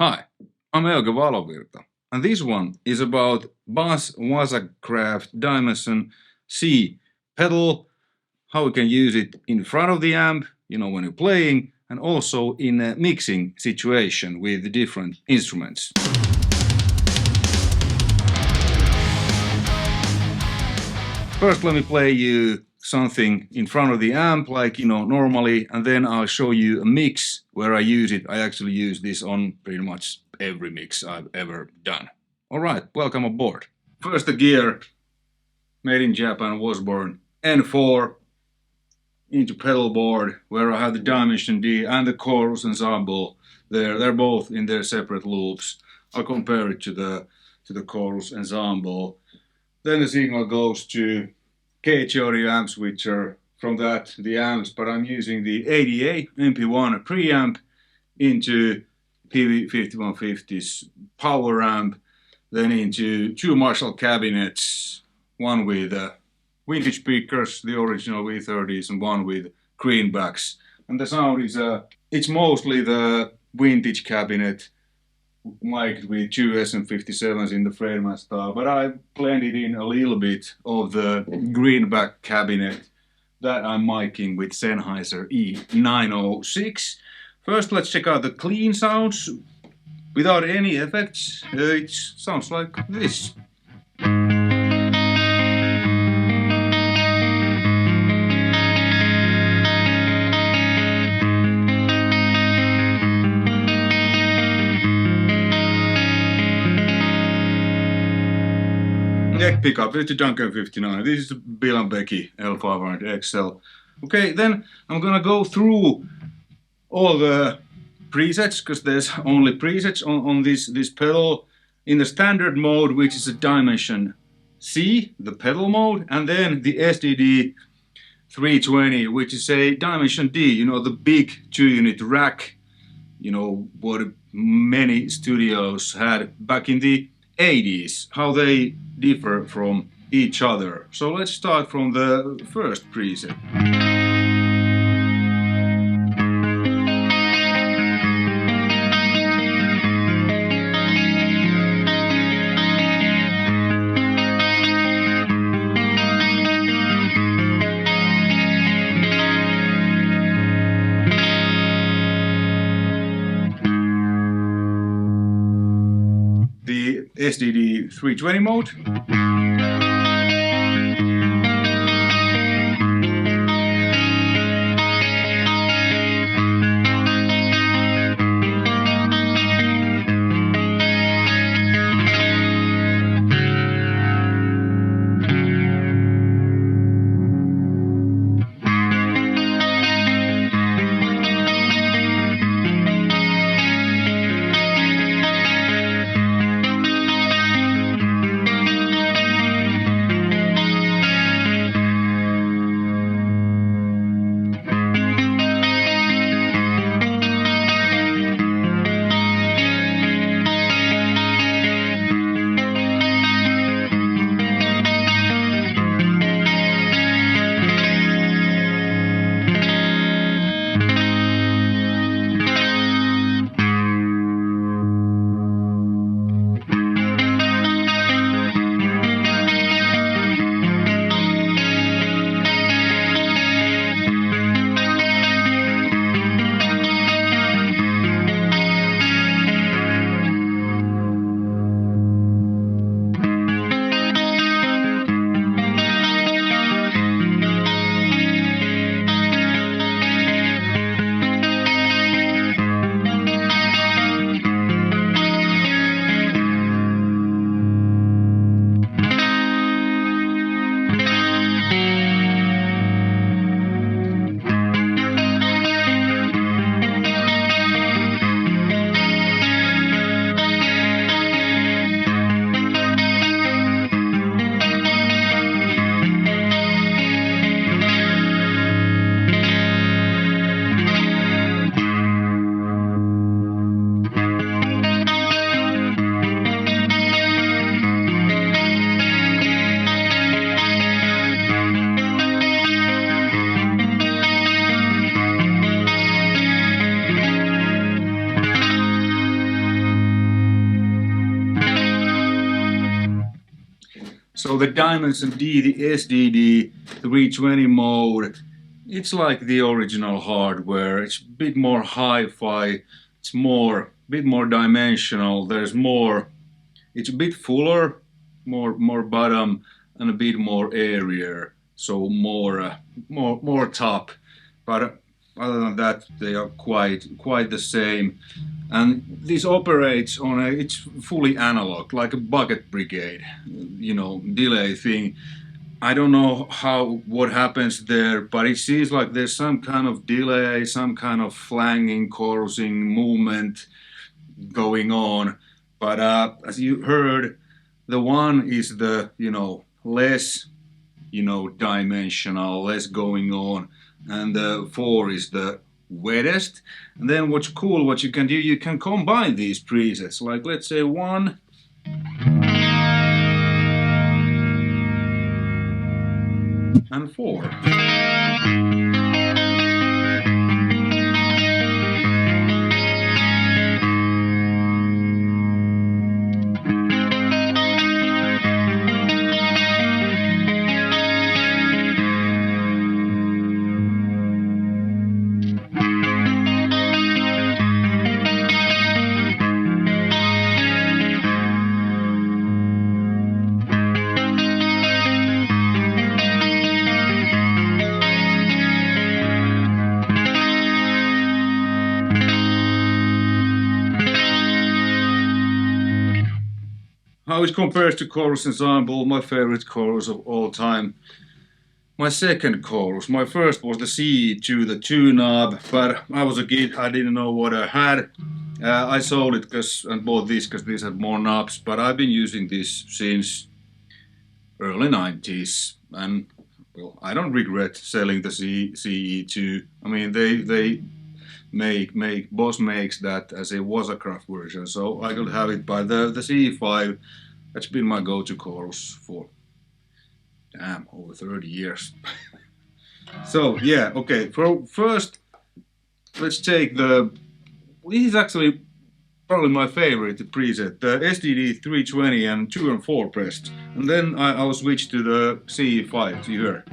Hi, I'm Euge Valovirta, and this one is about BOSS Waza Craft Dimension C pedal, how we can use it in front of the amp, when you're playing, and also in a mixing situation with different instruments. First, let me play you something in front of the amp, like normally, and then I'll show you a mix where I use it. I actually use this on pretty much every mix I've ever done. Alright, welcome aboard. First, the gear, made in Japan, Washburn N4 into pedal board, where I have the Dimension D and the Chorus Ensemble there. They're both in their separate loops. I'll compare it to the Chorus Ensemble. Then the signal goes to cage audio amps, which are from that the amps, but I'm using the ADA MP1 preamp into Peavey 5150's power amp, then into two Marshall cabinets, one with vintage speakers, the original V30s, and one with greenbacks. And the sound is it's mostly the vintage cabinet, mic'd with two SM57s in the frame style, but I blended in a little bit of the greenback cabinet that I'm micing with Sennheiser E906. First, let's check out the clean sounds without any effects. It sounds like this. Neck pickup is the Duncan 59. This is the Bill & Becky L500 XL. Okay, then I'm gonna go through all the presets, because there's only presets on this pedal. In the standard mode, which is a Dimension C, the pedal mode, and then the SDD 320, which is a Dimension D, the big 2-unit rack, what many studios had back in the 80s, how they differ from each other. So let's start from the first preset. The SDD 320 mode. So the Dimension D, the SDD 320 mode, it's like the original hardware. It's a bit more hi-fi, it's bit more dimensional, there's more, it's a bit fuller, more bottom and a bit more airier, so more top. But other than that, they are quite the same. And this operates on it's fully analog, like a bucket brigade, you know, delay thing. I don't know what happens there, but it seems like there's some kind of delay, some kind of flanging, chorusing movement going on. But as you heard, the one is the, you know, less, you know, dimensional, less going on, and the 4 is the wettest. And then what's cool, what you can do, you can combine these presets, like let's say 1 and 4. How it compares to Chorus Ensemble, my favorite chorus of all time. My second chorus, my first was the CE-2, the 2-knob, but I was a kid, I didn't know what I had. I sold it and bought this because these had more knobs, but I've been using this since early 90s, and well, I don't regret selling the CE-2. I mean, they BOSS makes that as a Waza version, so I could have it. By the CE-5, that's been my go-to chorus for over 30 years. So yeah, okay. First, let's take this is actually probably my favorite preset, the SDD 320 and 2 and 4 pressed, and then I'll switch to the CE-5 to hear.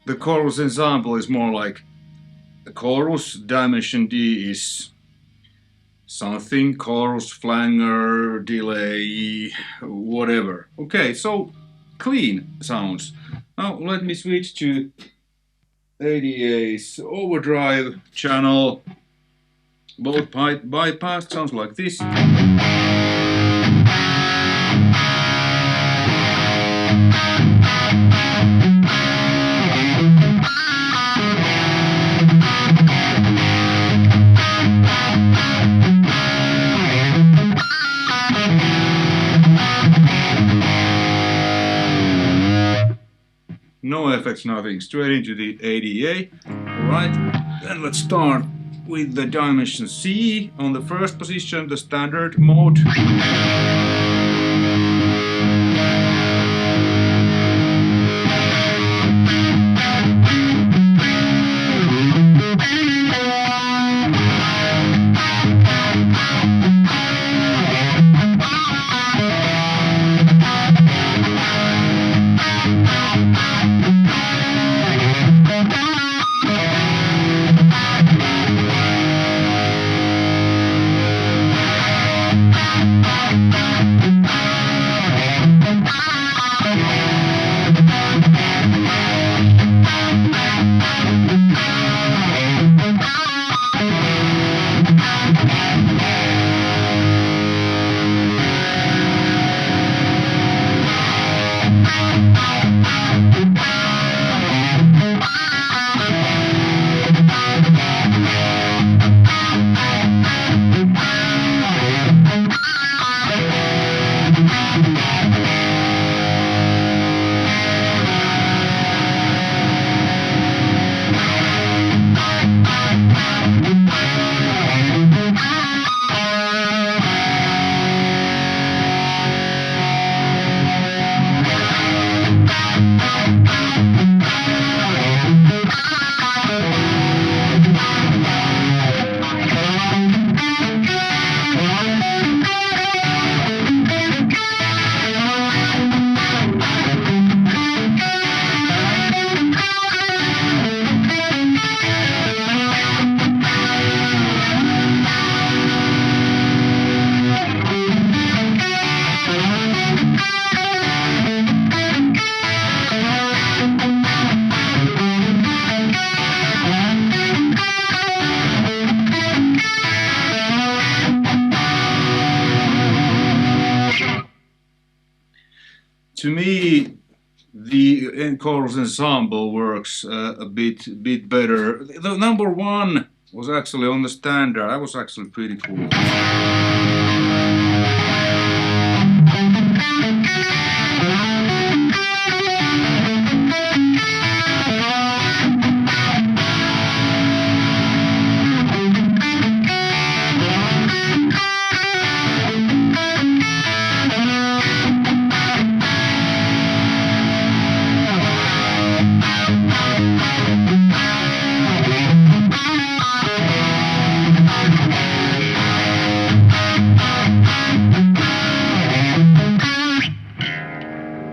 The Chorus Ensemble is more like the chorus, Dimension D is something, chorus, flanger, delay, whatever. Okay, so clean sounds. Now let me switch to ADA's overdrive channel. Both bypass sounds like this. No effects, nothing, straight into the ADA. Alright, then let's start with the Dimension C on the first position, the standard mode. to me, the Chorus Ensemble works a bit better. The number one was actually on the standard. That was actually pretty cool.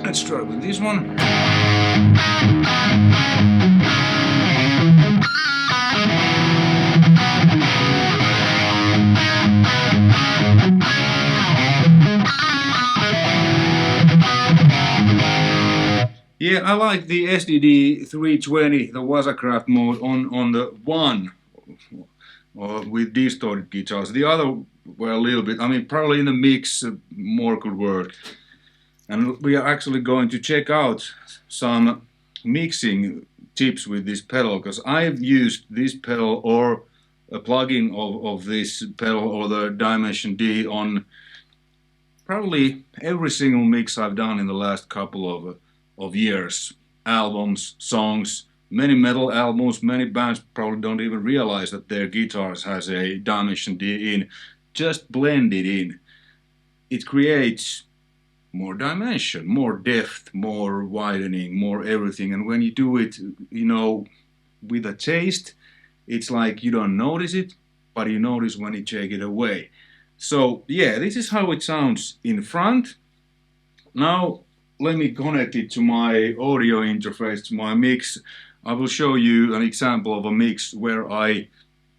Let's start with this one. Yeah, I like the SDD 320, the Waza Craft mode on the one with distorted guitars. The other were a little bit, I mean, probably in the mix more could work. And we are actually going to check out some mixing tips with this pedal, because I've used this pedal or a plugin of this pedal or the Dimension D on probably every single mix I've done in the last couple of years. Albums, songs, many metal albums, many bands probably don't even realize that their guitars has a Dimension D in. Just blend it in. It creates more dimension, more depth, more widening, more everything. And when you do it, you know, with a taste, it's like you don't notice it, but you notice when you take it away. So yeah, this is how it sounds in front. Now let me connect it to my audio interface, to my mix. I will show you an example of a mix where I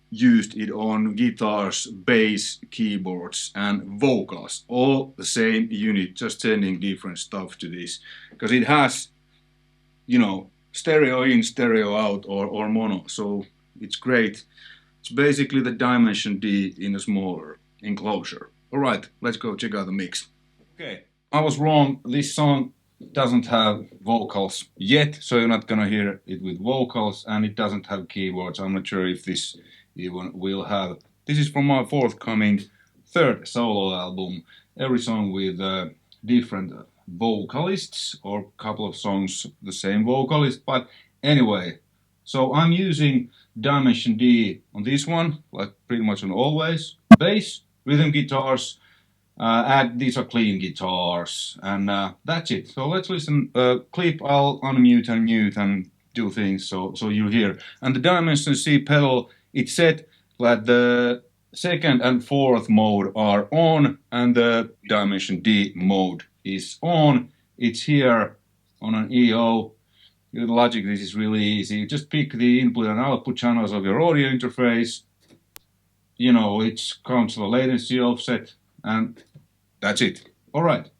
used it on guitars, bass, keyboards and vocals, all the same unit, just sending different stuff to this, because it has, you know, stereo in, stereo out, or mono, so it's great. It's basically the Dimension D in a smaller enclosure. Alright, let's go check out the mix. Okay, I was wrong, this song doesn't have vocals yet, so you're not gonna hear it with vocals, and it doesn't have keyboards. I'm not sure if this even will have. This is from my forthcoming third solo album. Every song with different vocalists, or a couple of songs the same vocalist, but anyway. So I'm using Dimension D on this one, like pretty much on always. Bass, rhythm guitars, and these are clean guitars, and that's it. So let's listen. Clip, I'll unmute and mute and do things so you'll hear. And the Dimension C pedal, it's set that the second and fourth mode are on, and the Dimension D mode is on. It's here on an EO. With Logic, this is really easy. You just pick the input and output channels of your audio interface. You know, it counts the latency offset, and that's it. All right.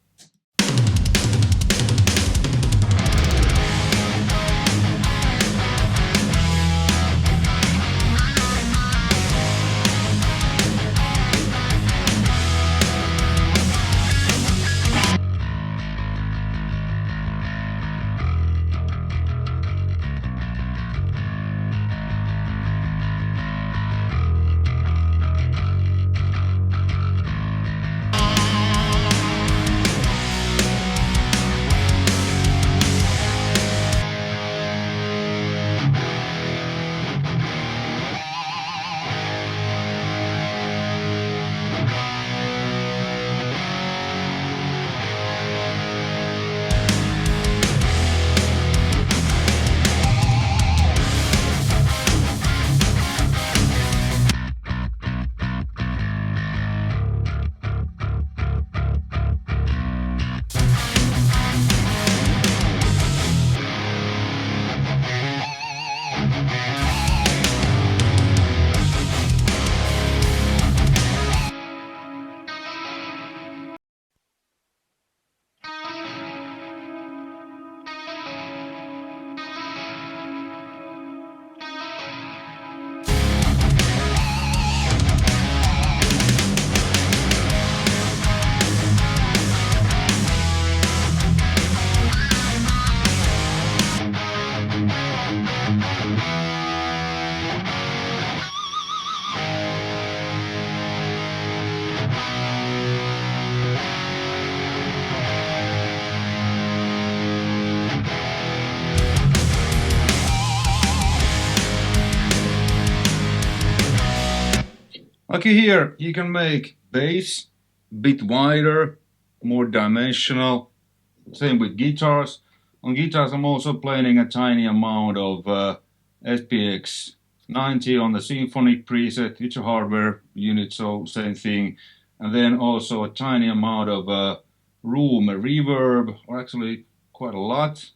Okay, here you can make bass a bit wider, more dimensional. Same with guitars. On guitars I'm also playing a tiny amount of SPX 90 on the symphonic preset. It's a hardware unit, so same thing. And then also a tiny amount of room reverb, or actually quite a lot,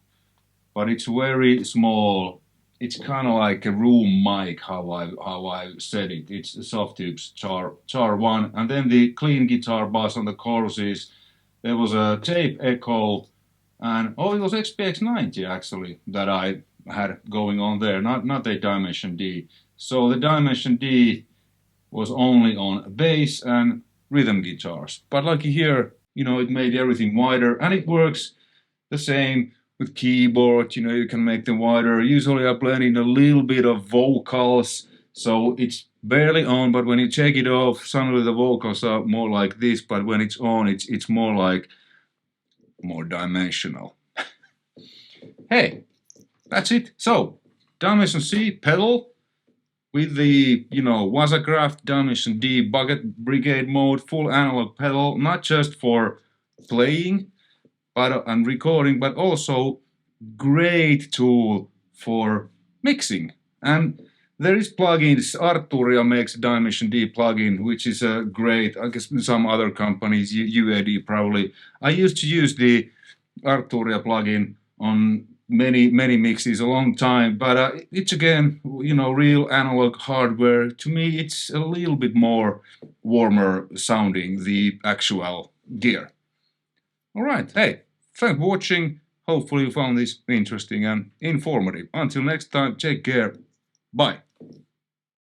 but it's very small. It's kind of like a room mic, how I said it. It's the Softube's Char 1. And then the clean guitar bass on the choruses. There was a tape echo, and it was XPX 90 actually that I had going on there, not a Dimension D. So the Dimension D was only on bass and rhythm guitars. But like you hear, it made everything wider, and it works the same with keyboard. You can make them wider. Usually I blend in a little bit of vocals, so it's barely on, but when you take it off, suddenly the vocals are more like this, but when it's on, it's more like more dimensional. Hey, that's it. So, Dimension C pedal with the, Waza Craft Dimension D Bucket Brigade mode, full analog pedal, not just for playing and recording, but also great tool for mixing. And there is plugins. Arturia makes a Dimension D plugin, which is a great. I guess some other companies, UAD probably. I used to use the Arturia plugin on many mixes a long time, but it's again, real analog hardware. To me, it's a little bit more warmer sounding, the actual gear. All right, hey, thanks for watching. Hopefully you found this interesting and informative. Until next time, take care. Bye.